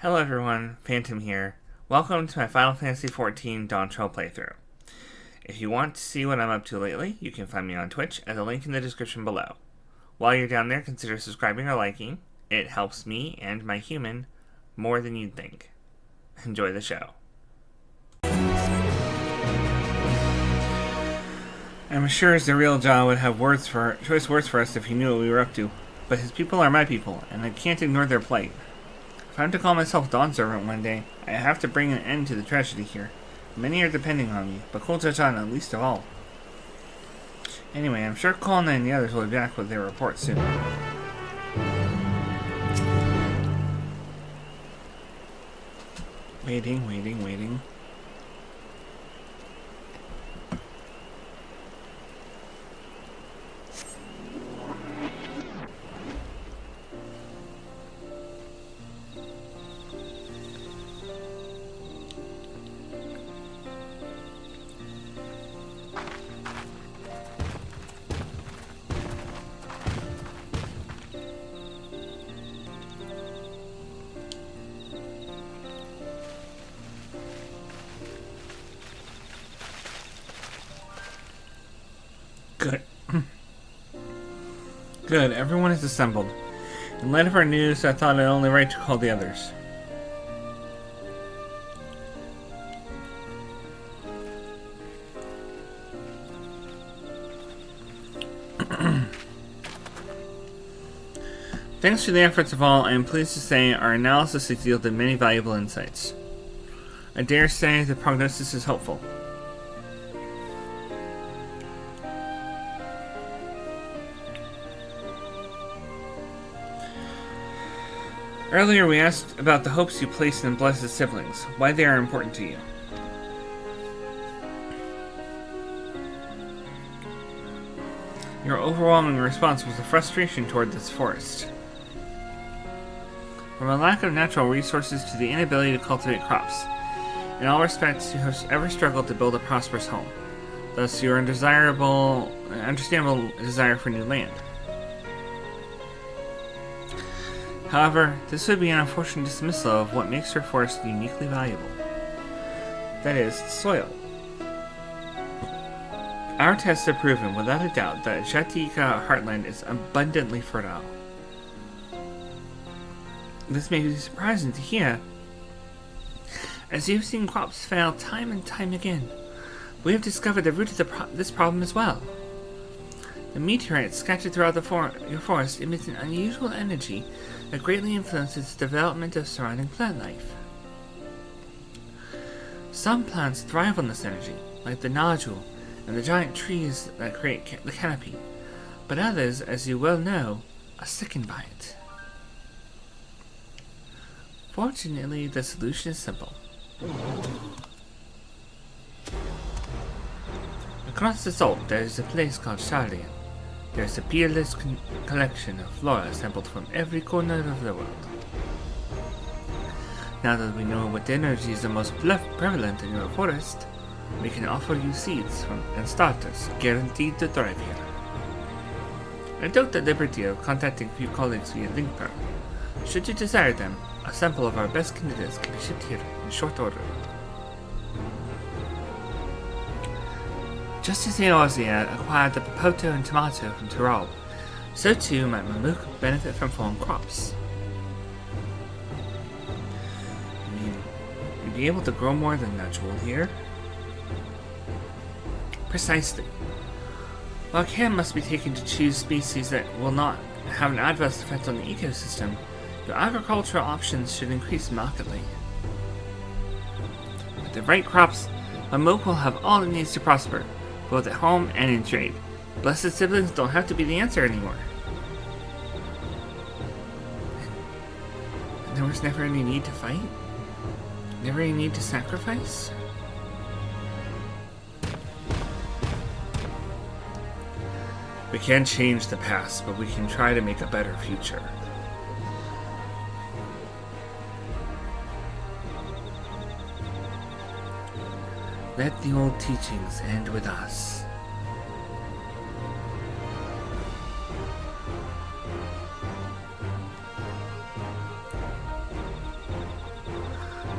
Hello everyone, Phantom here. Welcome to my Final Fantasy XIV Dawntrail playthrough. If you want to see what I'm up to lately, you can find me on Twitch at the link in the description below. While you're down there, consider subscribing or liking. It helps me and my human more than you'd think. Enjoy the show. I'm sure the real Jaw would have choice words for us if he knew what we were up to, but his people are my people, and I can't ignore their plight. If I'm to call myself Dawn Servant one day, I have to bring an end to the tragedy here. Many are depending on me, but Kolcha-chan at least of all. Anyway, I'm sure Kolna and the others will be back with their report soon. Waiting. Good, everyone is assembled. In light of our news, I thought it only right to call the others. Thanks to the efforts of all, I am pleased to say our analysis has yielded many valuable insights. I dare say the prognosis is hopeful. Earlier we asked about the hopes you place in blessed siblings, why they are important to you. Your overwhelming response was a frustration toward this forest. From a lack of natural resources to the inability to cultivate crops, in all respects you have ever struggled to build a prosperous home, thus your understandable desire for new land. However, this would be an unfortunate dismissal of what makes your forest uniquely valuable. That is, the soil. Our tests have proven without a doubt that Jatika Heartland is abundantly fertile. This may be surprising to hear, as you've seen crops fail time and time again. We have discovered the root of this problem as well. The meteorites scattered throughout your forest emit an unusual energy that greatly influences the development of surrounding plant life. Some plants thrive on this energy, like the nodule and the giant trees that create the canopy, but others, as you well know, are sickened by it. Fortunately, the solution is simple. Across the salt, there is a place called Charlian. There is a peerless collection of flora sampled from every corner of the world. Now that we know what energy is the most prevalent in your forest, we can offer you seeds and starters guaranteed to thrive here. I took the liberty of contacting a few colleagues via LinkPerm. Should you desire them, a sample of our best candidates can be shipped here in short order. Just as the Eorzea acquired the Popoto and tomato from Tyrol, so too might Mamook benefit from foreign crops. I mean, you'd be able to grow more than natural here. Precisely. While care must be taken to choose species that will not have an adverse effect on the ecosystem, your agricultural options should increase markedly. With the right crops, Mamook will have all it needs to prosper, both at home and in trade. Blessed siblings don't have to be the answer anymore. And there was never any need to fight? Never any need to sacrifice? We can't change the past, but we can try to make a better future. Let the old teachings end with us.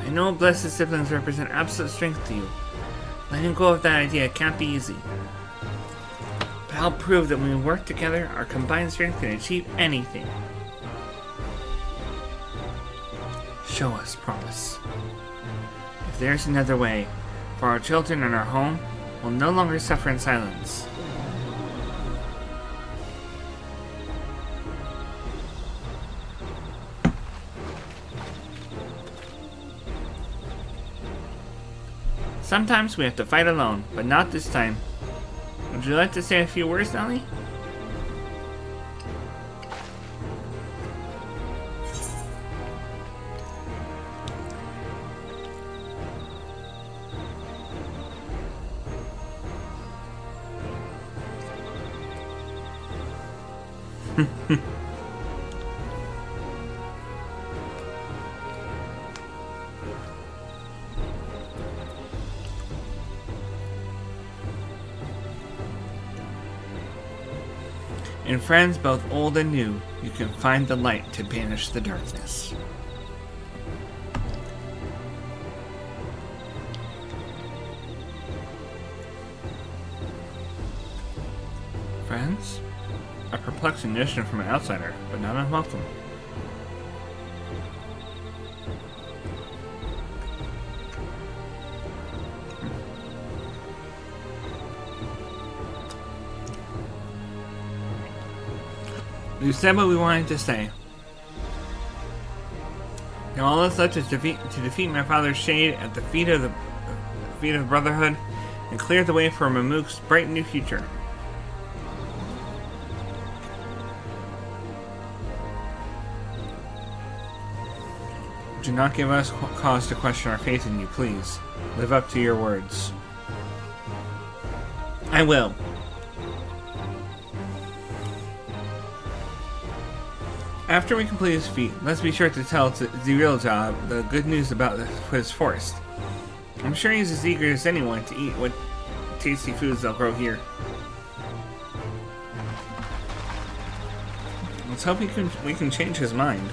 I know blessed siblings represent absolute strength to you. Letting go of that idea can't be easy. But I'll prove that when we work together, our combined strength can achieve anything. Show us, promise. If there's another way, for our children and our home, we'll no longer suffer in silence. Sometimes we have to fight alone, but not this time. Would you like to say a few words, Nelly? In friends both old and new, you can find the light to banish the darkness. Friends? A perplexing notion from an outsider, but not unwelcome. We said what we wanted to say. Now all that's left is to defeat my father's shade at the feet of the Brotherhood and clear the way for Mamook's bright new future. Do not give us cause to question our faith in you, please. Live up to your words. I will. After we complete his feat, let's be sure to tell Zirilja the good news about his forest. I'm sure he's as eager as anyone to eat what tasty foods they'll grow here. Let's hope we can change his mind.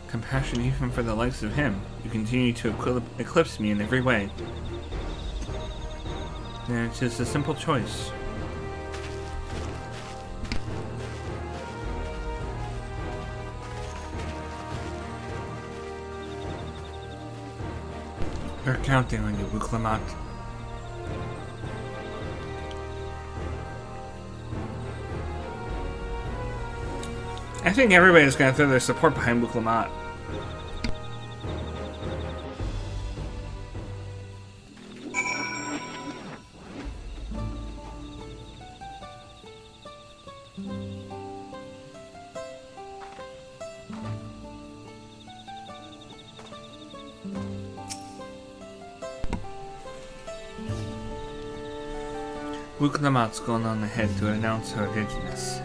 Compassion even for the likes of him. You continue to eclipse me in every way. And it's just a simple choice. We're counting on you, Buklamat. I think everybody's gonna throw their support behind Buklamat. Buklamat's gone on ahead to announce her readiness.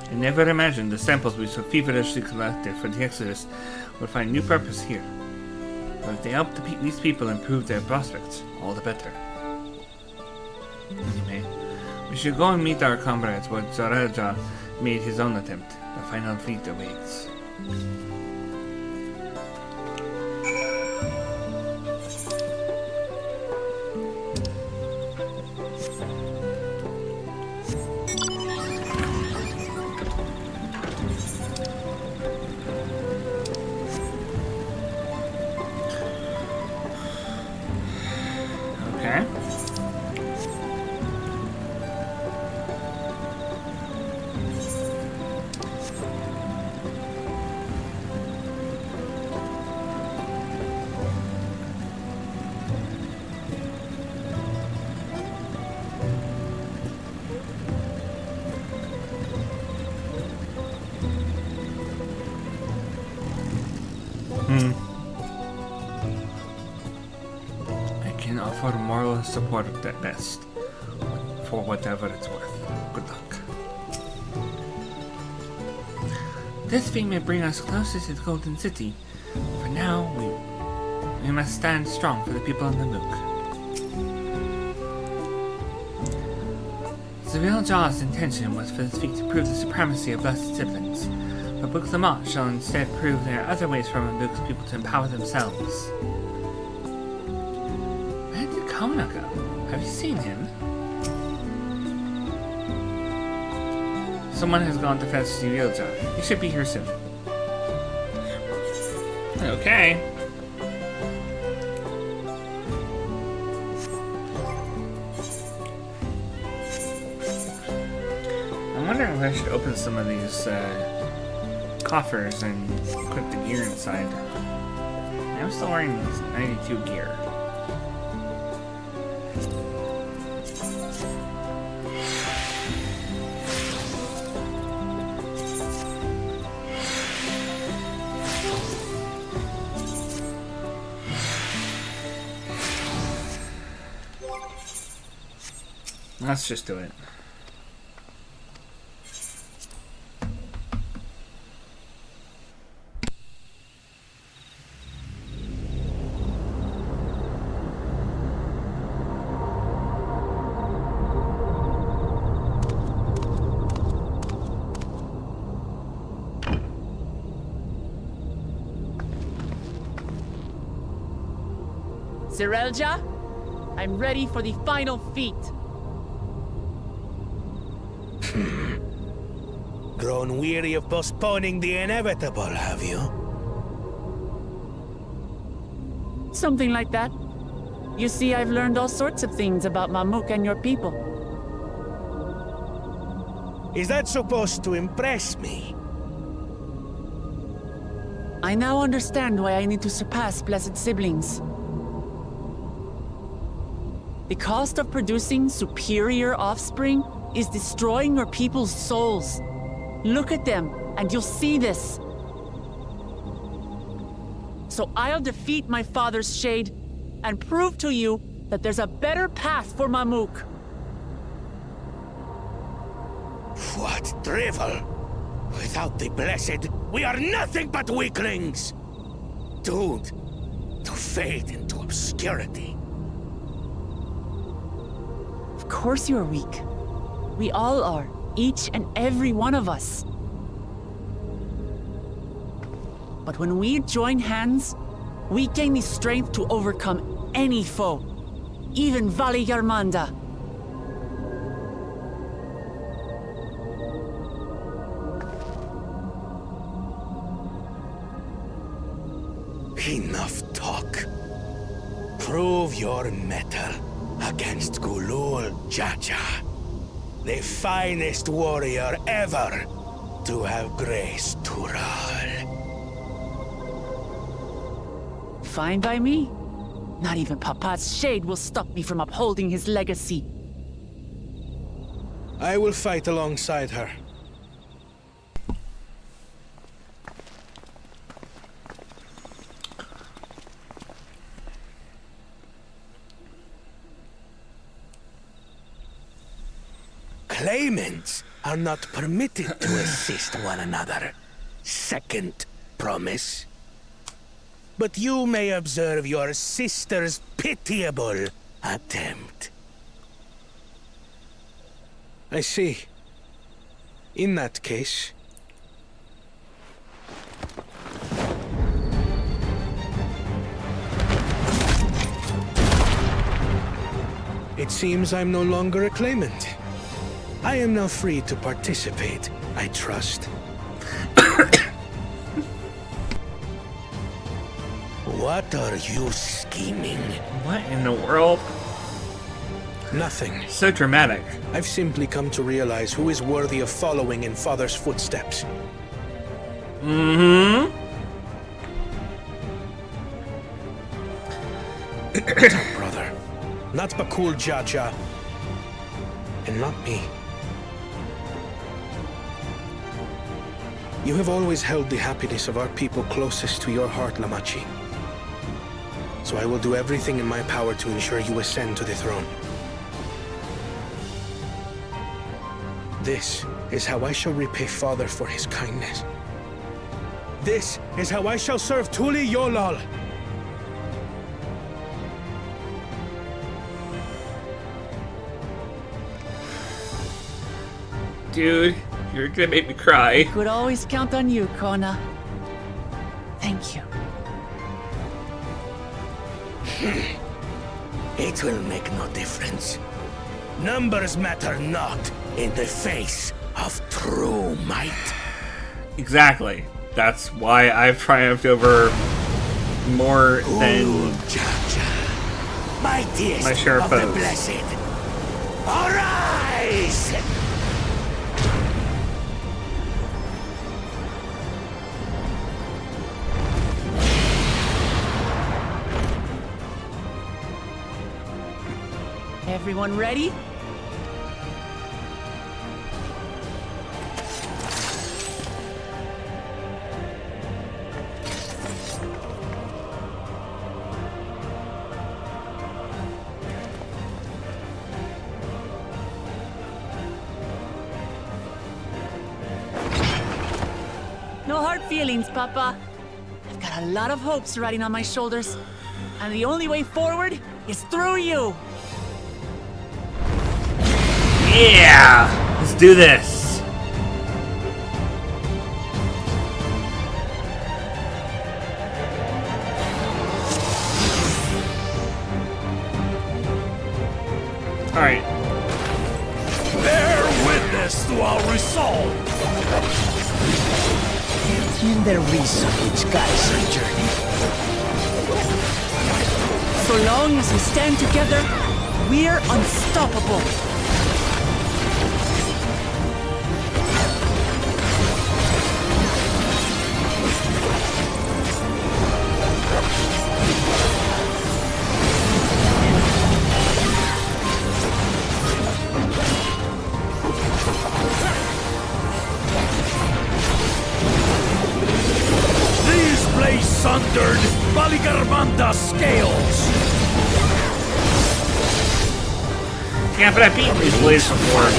I never imagined the samples we so feverishly collected for the Exodus would find new purpose here. But if they help these people improve their prospects, all the better. Anyway, we should go and meet our comrades where Zoraja made his own attempt. The final fleet awaits. I can offer moral support at best, for whatever it's worth. Good luck. This feat may bring us closer to the Golden City. For now, we must stand strong for the people of the Mook. Zeril-Jaw's intention was for this feat to prove the supremacy of blessed siblings, but Book Lamont shall instead prove there are other ways for Mamook's people to empower themselves. Where did Kona go? Have you seen him? Someone has gone to fetch Zeril-Jaw. He should be here soon. Okay. I'm wondering if I should open some of these coffers and equip the gear inside. I'm still wearing 92 gear. Let's just do it. Zeril-Jaw, I'm ready for the final feat. Grown weary of postponing the inevitable, have you? Something like that. You see, I've learned all sorts of things about Mamook and your people. Is that supposed to impress me? I now understand why I need to surpass blessed siblings. The cost of producing superior offspring is destroying your people's souls. Look at them, and you'll see this. So I'll defeat my father's shade, and prove to you that there's a better path for Mamook. What drivel! Without the blessed, we are nothing but weaklings! Doomed to fade into obscurity. Of course you're weak. We all are. Each and every one of us. But when we join hands, we gain the strength to overcome any foe, even Vali Yarmanda. Enough talk. Prove your mettle against Gulul Jaja, the finest warrior ever to have graced Tural. Fine by me. Not even Papa's shade will stop me from upholding his legacy. I will fight alongside her. Claimants are not permitted to assist one another. Second promise. But you may observe your sister's pitiable attempt. I see. In that case... It seems I'm no longer a claimant. I am now free to participate, I trust. What are you scheming? What in the world? Nothing. So dramatic. I've simply come to realize who is worthy of following in Father's footsteps. Mm-hmm. Not brother. Not Bakul Jaja. And not me. You have always held the happiness of our people closest to your heart, Lamachi. So I will do everything in my power to ensure you ascend to the throne. This is how I shall repay Father for his kindness. This is how I shall serve Tuli Yolal. Dude, you're gonna make me cry. Could always count on you, Kona. Thank you. It will make no difference. Numbers matter not in the face of true might. Exactly. That's why I've triumphed over more than Mightiest my share of of the foes. blessed. Arise! Everyone ready? No hard feelings, Papa. I've got a lot of hopes riding on my shoulders, and the only way forward is through you. Yeah! Let's do this! Alright. Bear witness to our resolve. And the reason which guides our journey. So long as we stand together, we're unstoppable. These blades sundered Baligarmanda scales. Yeah, but I've beaten these blades before.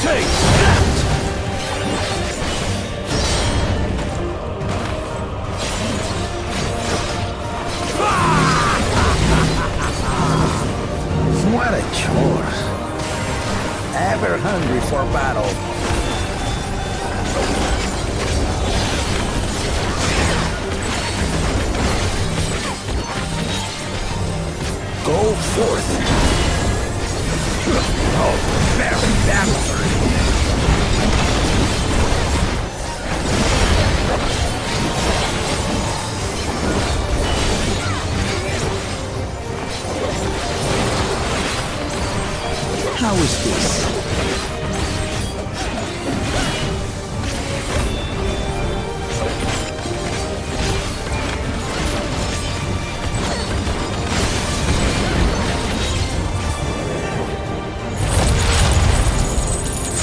Take that! What a chore. Ever hungry for battle. Go forth. Oh, very bastard. How is this?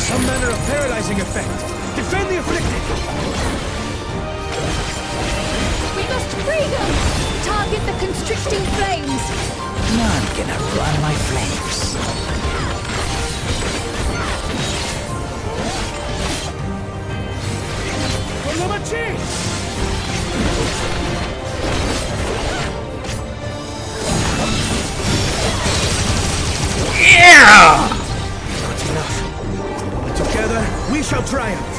Some manner of paralyzing effect. Defend the afflicted! We must free them! Target the constricting flames! None can outrun my flames. For the machine! Yeah! Not enough. Together, we shall triumph.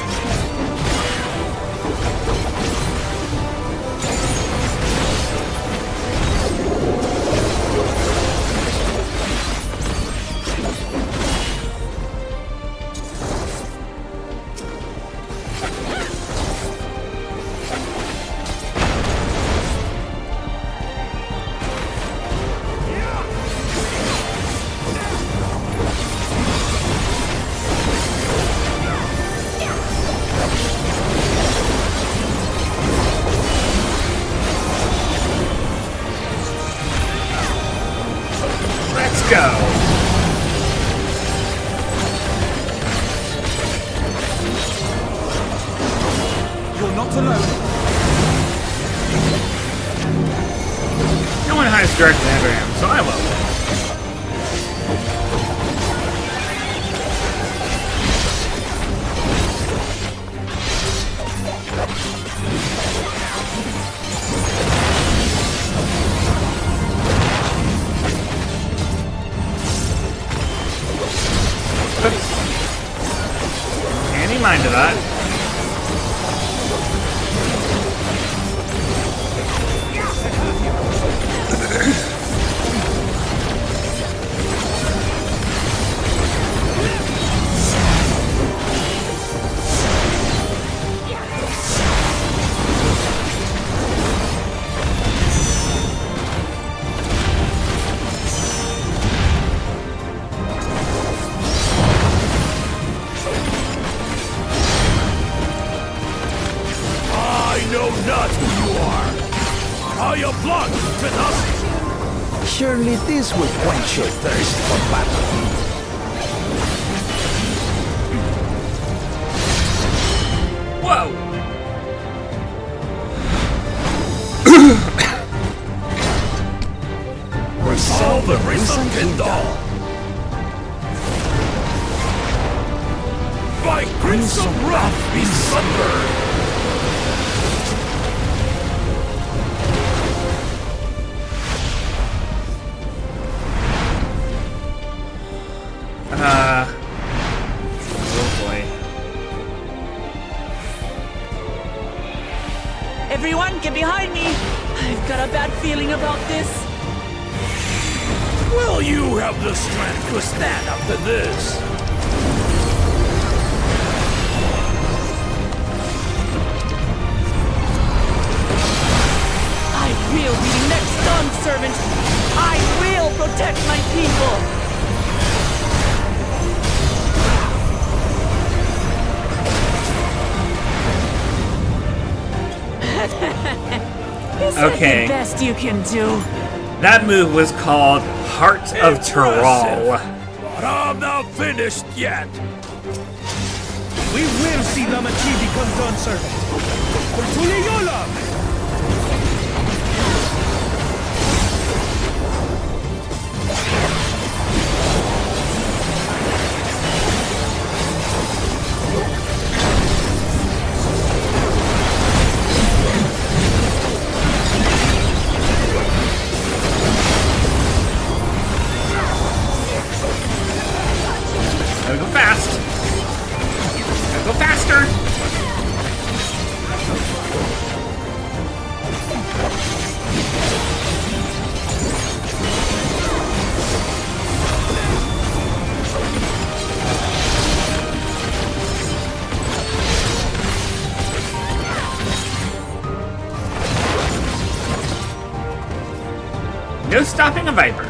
No one hides direct to Abraham, so I will. Oops. Any mind of that. Surely this will quench your thirst for battle. Whoa! Resolve the recent Kindle. By crimson wrath be sundered! Oh boy. Everyone, get behind me! I've got a bad feeling about this. Will you have the strength to stand up to this? I will be the next Dawn servant. I will protect my people. Is that Okay. the best you can do? That move was called Heart of Tyrol. But I'm not finished yet! We will see Lamachi become Dawn servant. For Tuliyola! Gotta go fast. Gotta go faster. No stopping a Viper.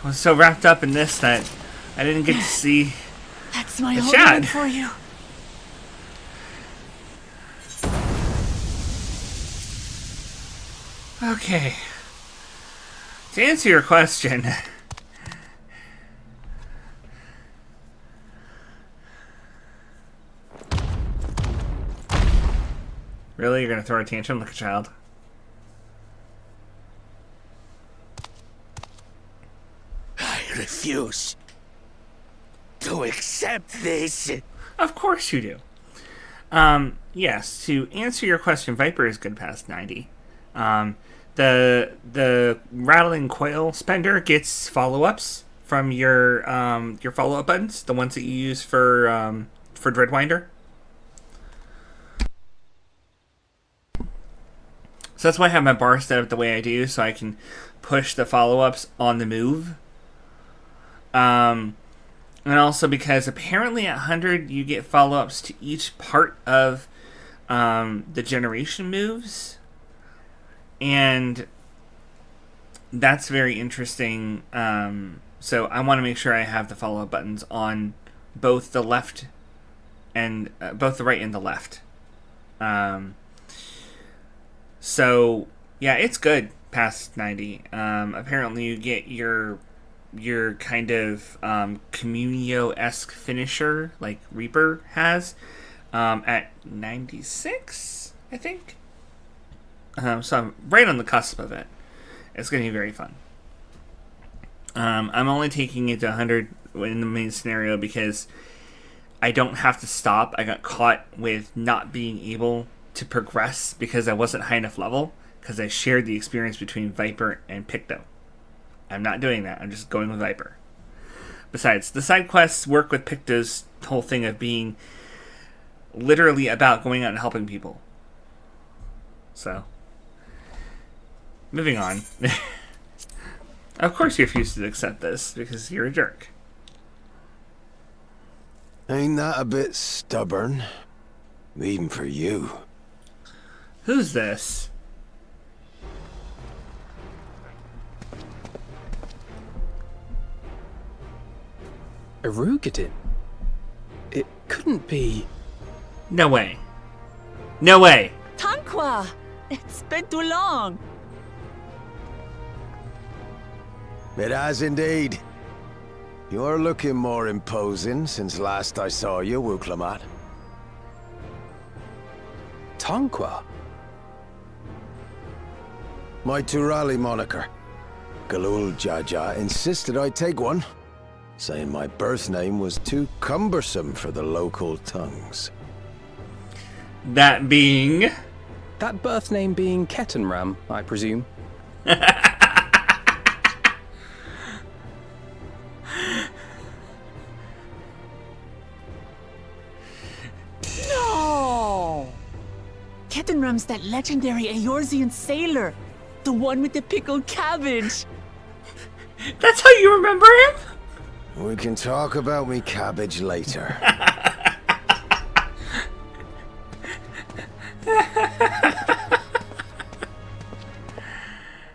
I was so wrapped up in this that I didn't get to see That's my the whole chat. word for you. Okay. To answer your question. Really? You're gonna throw a tantrum like a child? I refuse to accept this. Of course you do. Yes, to answer your question, Viper is good past 90. The rattling coil spender gets follow-ups from your follow-up buttons, the ones that you use for Dreadwinder. So that's why I have my bar set up the way I do, so I can push the follow-ups on the move. And also because apparently at 100 you get follow-ups to each part of the generation moves. And that's very interesting. So I want to make sure I have the follow-up buttons on both the left and both the right and the left. So yeah, it's good past 90. Apparently you get your kind of Communio-esque finisher, like Reaper has, at 96, I think. So I'm right on the cusp of it. It's going to be very fun. I'm only taking it to 100 in the main scenario because I don't have to stop. I got caught with not being able to progress because I wasn't high enough level, because I shared the experience between Viper and Picto. I'm not doing that. I'm just going with Viper. Besides, the side quests work with Picto's whole thing of being literally about going out and helping people. So, moving on. Of course you refuse to accept this, because you're a jerk. Ain't that a bit stubborn? Even for you. Who's this? Erugadin? It couldn't be... No way. No way! Tanqua! It's been too long. It has indeed. You're looking more imposing since last I saw you, Wuklamat. Tanqua? My Turali moniker. Galul Jaja insisted I take one, saying my birth name was too cumbersome for the local tongues. That being... That birth name being Ketenram, I presume. No! Ketenram's that legendary Eorzean sailor. The one with the pickled cabbage. That's how you remember him? We can talk about me cabbage later.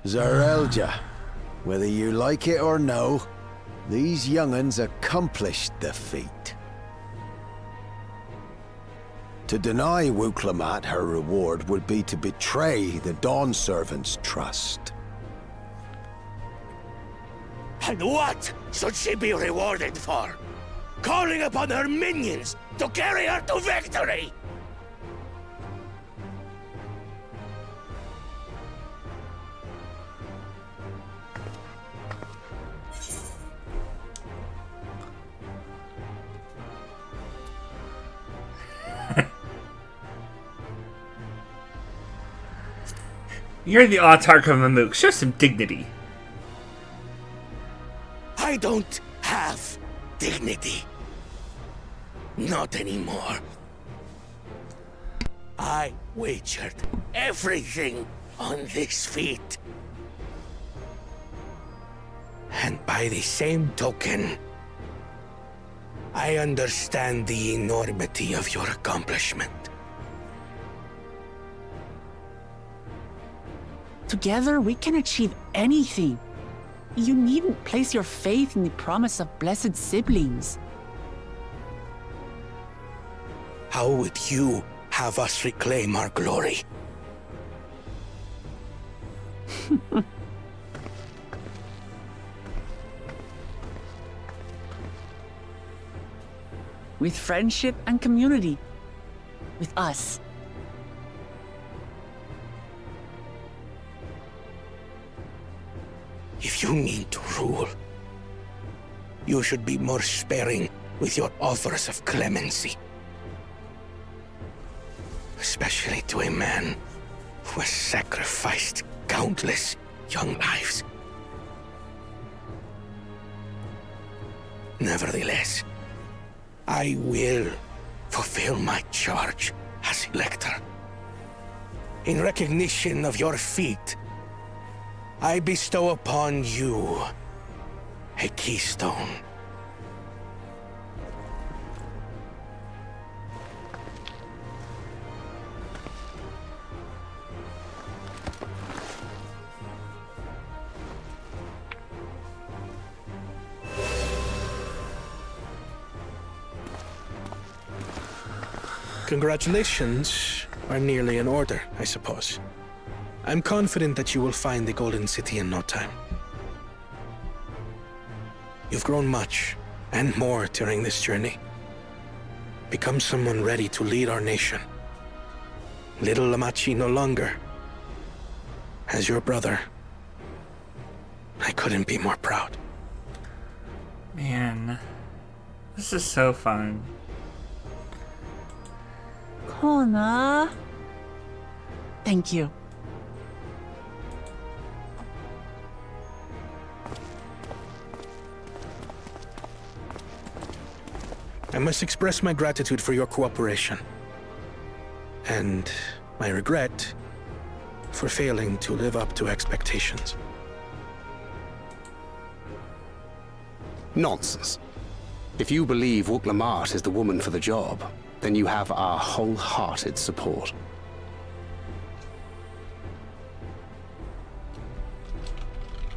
Zarelja, whether you like it or no, these young'uns accomplished the feat. To deny Wuklamat her reward would be to betray the Dawn Servant's trust. And what should she be rewarded for? Calling upon her minions to carry her to victory! You're the autarch of Mamook. Show some dignity. I don't have dignity. Not anymore. I wagered everything on this feat. And by the same token, I understand the enormity of your accomplishment. Together, we can achieve anything. You needn't place your faith in the promise of blessed siblings. How would you have us reclaim our glory? With friendship and community. With us. If you need to rule, you should be more sparing with your offers of clemency. Especially to a man who has sacrificed countless young lives. Nevertheless, I will fulfill my charge as Elector. In recognition of your feat, I bestow upon you a keystone. Congratulations are nearly in order, I suppose. I'm confident that you will find the Golden City in no time. You've grown much, and more during this journey. Become someone ready to lead our nation. Little Lamachi no longer. As your brother, I couldn't be more proud. Man, this is so fun. Kona. Thank you. I must express my gratitude for your cooperation. And my regret for failing to live up to expectations. Nonsense. If you believe Wuk-Lamat is the woman for the job, then you have our wholehearted support.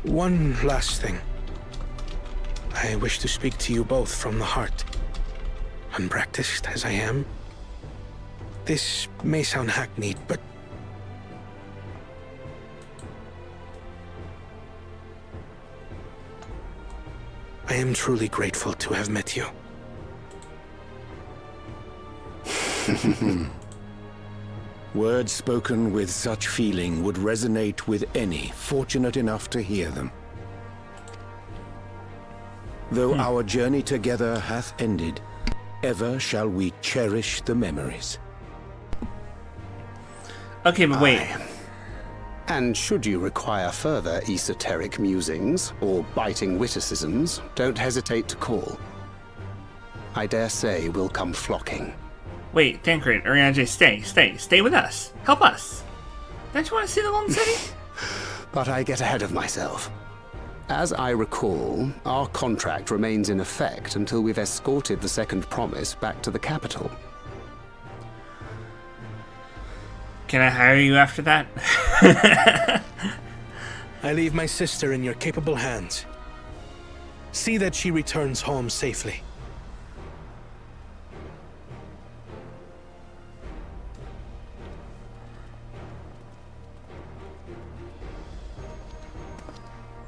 One last thing. I wish to speak to you both from the heart. Unpracticed as I am, this may sound hackneyed, but I am truly grateful to have met you. Words spoken with such feeling would resonate with any fortunate enough to hear them. Though our journey together hath ended, ever shall we cherish the memories. Okay, but wait. And should you require further esoteric musings or biting witticisms, don't hesitate to call. I dare say we'll come flocking. Wait, Tancred, Ariane, stay with us. Help us. Don't you want to see the Golden City? But I get ahead of myself. As I recall, our contract remains in effect until we've escorted the second promise back to the capital. Can I hire you after that? I leave my sister in your capable hands. See that she returns home safely.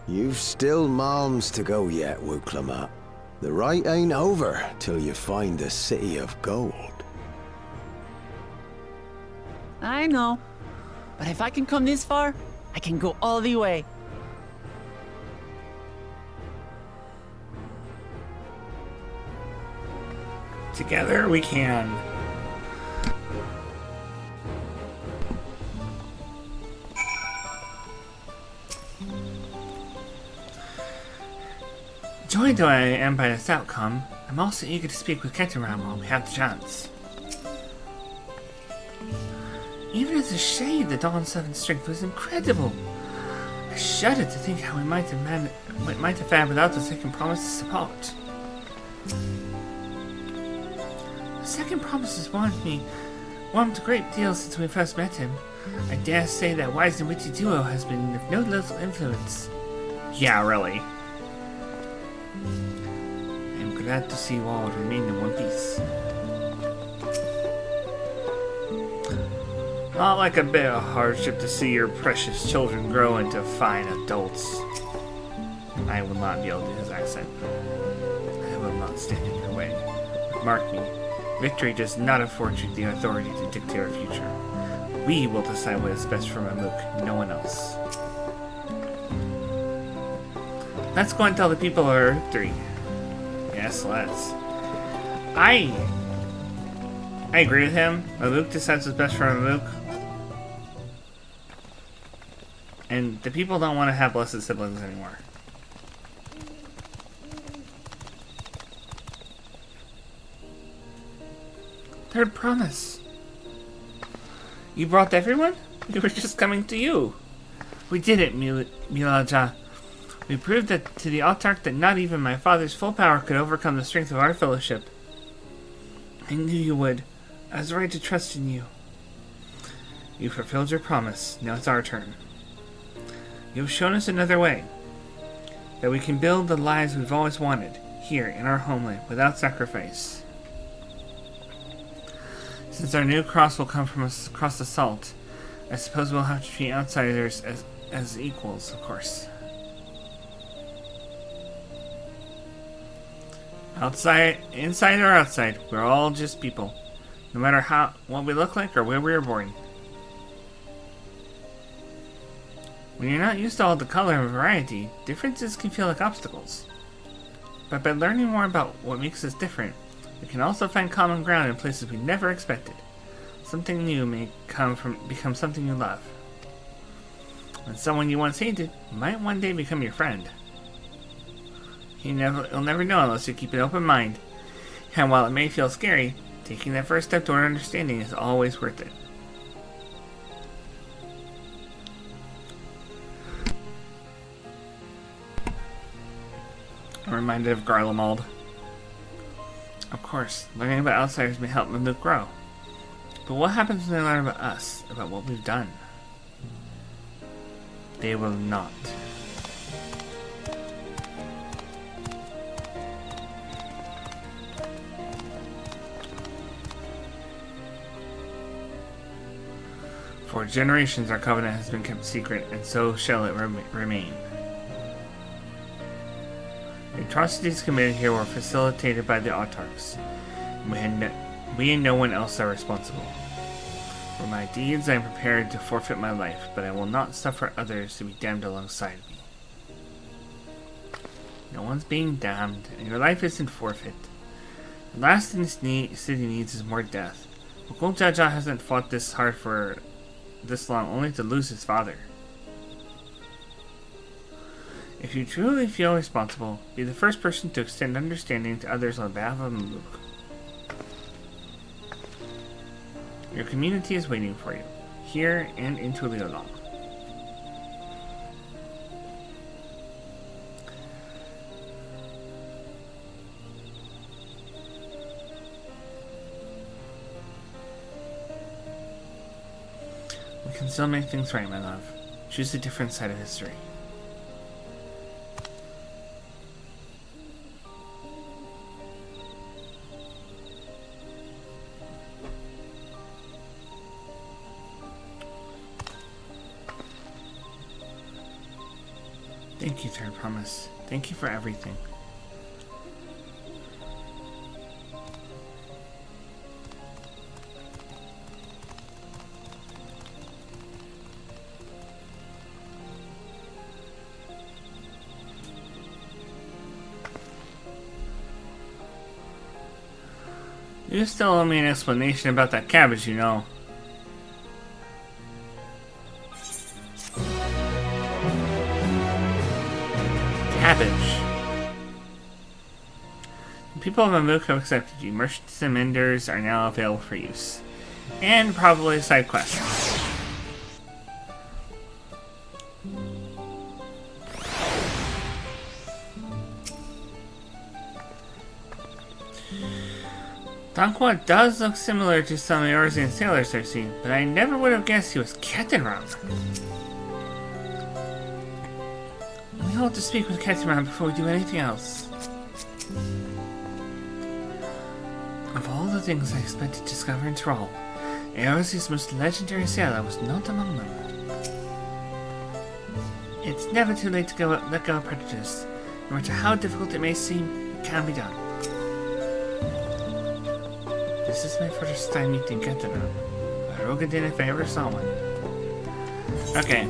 You've still malms to go yet, Wuk-Lamat. The rite ain't over till you find the City of Gold. I know. But if I can come this far, I can go all the way. Together we can. Joined though I am by this outcome, I'm also eager to speak with Keteram while we have the chance. Even as a shade, the Dawn 7 strength was incredible. I shudder to think how we might have fared without the second promise's support. The second promise has warmed a great deal since we first met him. I dare say that wise and witty duo has been of no little influence. Yeah, really. I am glad to see you all remain in one piece. Not like a bit of hardship to see your precious children grow into fine adults. I will not be able to do his accent. I will not stand in your way. Mark me, victory does not afford you the authority to dictate our future. We will decide what is best for Mamook, no one else. Let's go and tell the people of our victory. Yes, let's. I agree with him. Mamook decides what's best for Mamook. And the people don't want to have blessed siblings anymore. Third promise. You brought everyone? We were just coming to you. We did it, Milaja. We proved that to the Autarch that not even my father's full power could overcome the strength of our fellowship. I knew you would. I was right to trust in you. You fulfilled your promise. Now it's our turn. You have shown us another way. That we can build the lives we've always wanted, here in our homeland, without sacrifice. Since our new cross will come from us across the salt, I suppose we'll have to treat outsiders as equals, of course. Inside or outside, we're all just people. No matter what we look like or where we were born. When you're not used to all the color and variety, differences can feel like obstacles. But by learning more about what makes us different, we can also find common ground in places we never expected. Something new may become something you love. And someone you once hated might one day become your friend. You'll never know unless you keep an open mind. And while it may feel scary, taking that first step toward understanding is always worth it. I'm reminded of Garlemald. Of course, learning about outsiders may help Luke grow. But what happens when they learn about us, about what we've done? They will not. For generations our covenant has been kept secret, and so shall it remain. The atrocities committed here were facilitated by the autarchs. We and no one else are responsible. For my deeds I am prepared to forfeit my life, but I will not suffer others to be damned alongside me. No one's being damned, and your life isn't forfeit. The last thing this city needs is more death. Gokul Jaja hasn't fought this hard for this long only to lose his father. If you truly feel responsible, be the first person to extend understanding to others on behalf of Maluk. Your community is waiting for you, here and in Tuliolong. We can still make things right, my love. Choose a different side of history. Thank you, Third Promise. Thank you for everything. You still owe me an explanation about that cabbage, you know. Cabbage. The people of Mamuk have accepted you. Merchants and menders are now available for use. And probably side quests. Tanqua does look similar to some Eorzean sailors I've seen, but I never would have guessed he was Captain Ram. We all have to speak with Captain Ram before we do anything else. Of all the things I expected to discover in Thrall, Eorzean's most legendary sailor was not among them. It's never too late to let go of prejudice. No matter how difficult it may seem, it can be done. This is my first time meeting Captain Ram. Rogadin if I ever saw one. Okay.